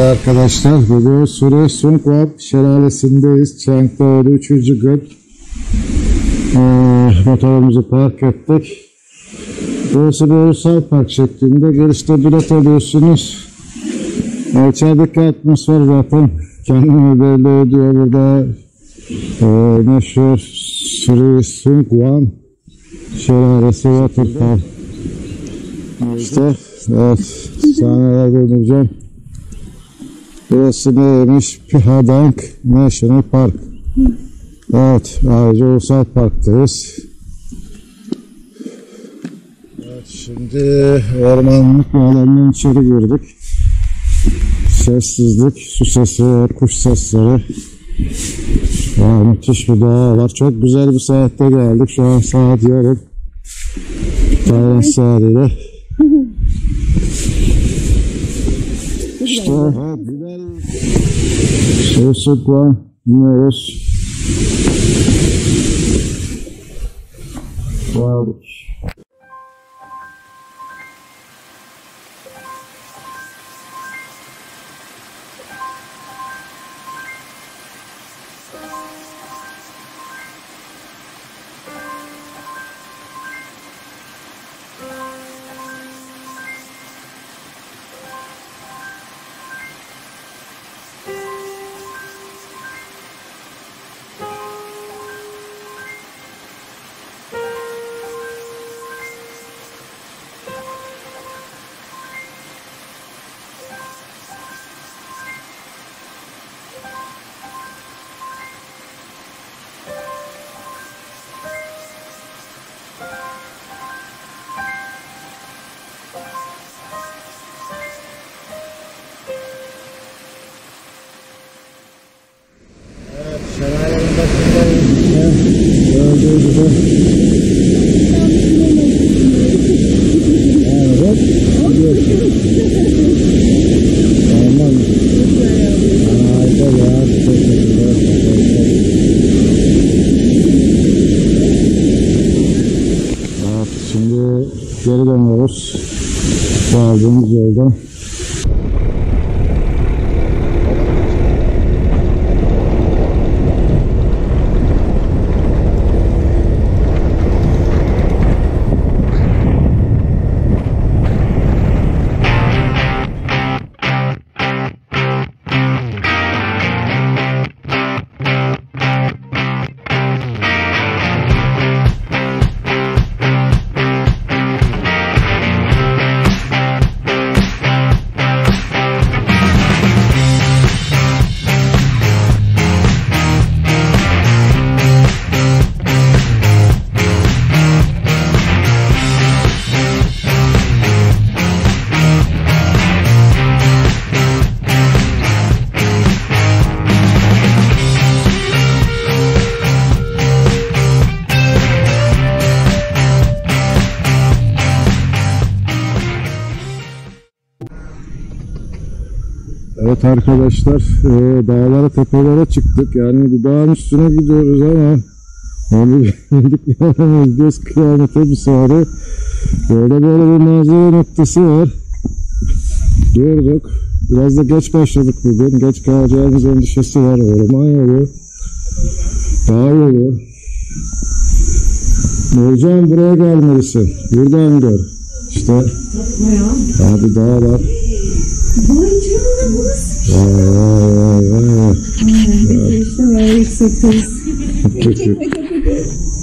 Arkadaşlar, bugün Suri Sungwan şelalesindeyiz. Çankaya'da 3. gün. Motorumuzu park ettik. Burası bir ulusal park şeklinde. Girişte bilet alıyorsunuz. İçerideki atmosfer zaten kendini belli ediyor. Burada meşhur Suri Sungwan şelalesi Waterfall. İşte evet, sahneler bulunacağım. Burası neymiş? Phra Dang National Park. Evet, ayrıca ulusal parktayız. Evet, şimdi ormanlık bir alandan içeri girdik. Sessizlik, su sesi, kuş sesleri. Ya, müthiş bir doğa var. Çok güzel bir saatte geldik. Şu an saat yarın. Tayland saatiyle. İşte güzel Suri Sungwan dinliyoruz. Wow. Şelalenin başındayız. Gördüğünüz gibi. Evet. Aman. Harika ya. Evet, şimdi geri dönüyoruz. Vardığımız yoldan. Evet arkadaşlar, dağlara, tepelere çıktık. Yani bir dağın üstüne gidiyoruz ama onu indik yapamayız. Göz kıyamete bir sarı. Böyle bir manzara noktası var. Durduk. Biraz da geç başladık bugün. Geç kalacağımız endişesi var. Orman yolu, dağ yolu. Nurcan, buraya gelmelisin. Buradan gör. İşte abi dağlar. Vay canına, burası. Vay. İşte böyle yüksekteyiz.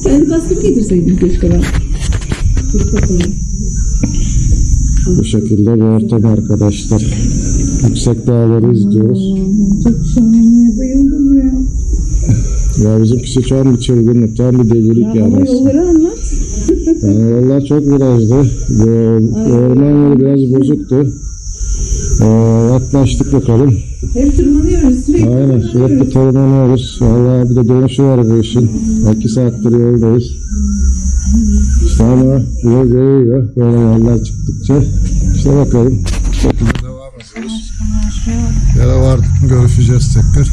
Kendi kaskımı getirseydim keşke ben. Bu şekilde bir ortam arkadaşlar. Yüksek dağları izliyoruz. Çok şahane, bayıldım ya. Ya bizimkisi tam bir çılgınlık, tam bir delilik yani. Ama yolları anlat. Yani yollar çok virajlı. Orman yolu biraz bozuktu. Yaklaştık bakalım. Hep tırmanıyoruz sürekli. Aynen, sürekli tırmanıyoruz. Vallahi bir de dönüşü var bu işin. 2 saattir yoldayız. İşte ama biraz değiyor. Böyle yollar çıktıkça. İşte bakalım. Devam ediyoruz. Yere vardık mı görüşeceğiz tekrar.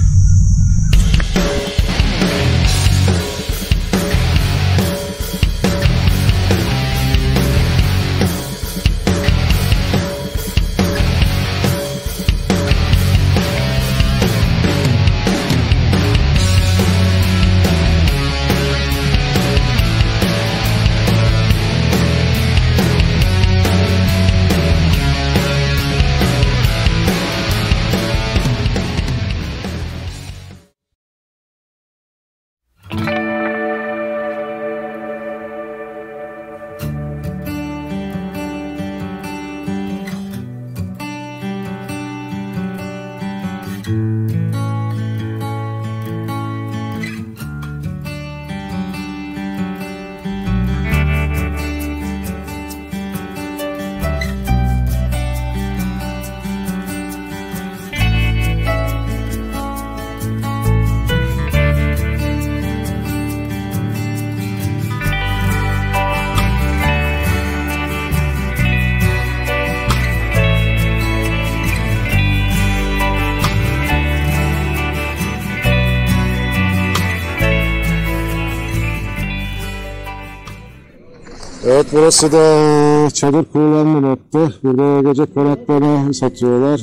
Evet, burası da çadır kurulan bir nokta. Burada gece konaklama satıyorlar.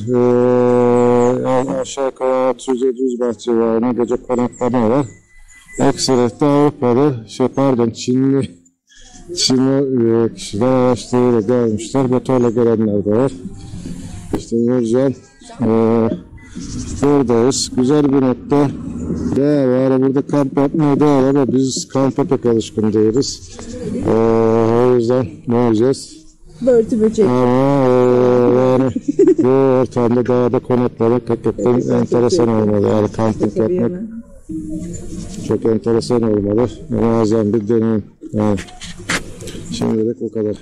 Aşağı yukarı 600-700 baht civarında gece konaklama var. Ekseriyette Avrupalı, Çinli kişiler araçlarıyla gelmişler. Motorla gelenler de var. İşte Nurcan, buradayız. Güzel bir nokta. Doğa var. Burada kamp yapmaya değer ama biz kampa pek alışkın değiliz. O yüzden ne yapacağız? Börtü böcek. Ama yani bu ortamda dağda konaklamak hakikaten enteresan olmalı. Yani kamping yapmak çok enteresan olmalı. Muazzam bir deneyim. Yani şimdilik bu kadar.